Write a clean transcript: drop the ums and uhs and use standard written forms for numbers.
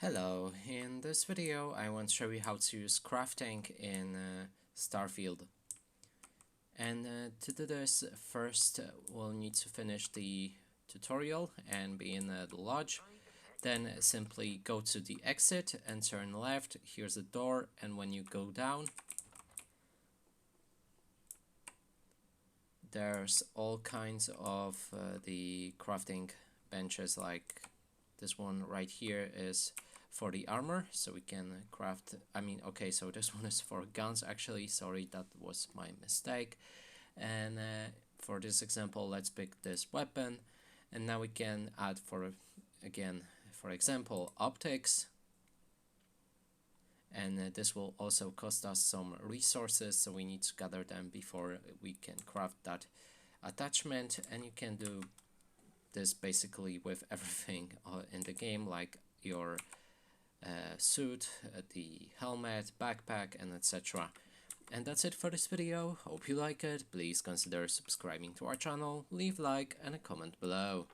Hello, in this video I want to show you how to use crafting in Starfield. And to do this, first we'll need to finish the tutorial and be in the lodge. Then simply go to the exit and turn left. Here's a door, and when you go down, there's all kinds of the crafting benches, like this one right here is for the armor, so we can craft, okay, so this one is for guns actually, sorry, that was my mistake. And for this example, let's pick this weapon, and now we can add for example, optics. And this will also cost us some resources, so we need to gather them before we can craft that attachment. And you can do this basically with everything in the game, like your suit, the helmet, backpack, and etc. And that's it for this video. Hope you like it. Please consider subscribing to our channel, leave a like and a comment below.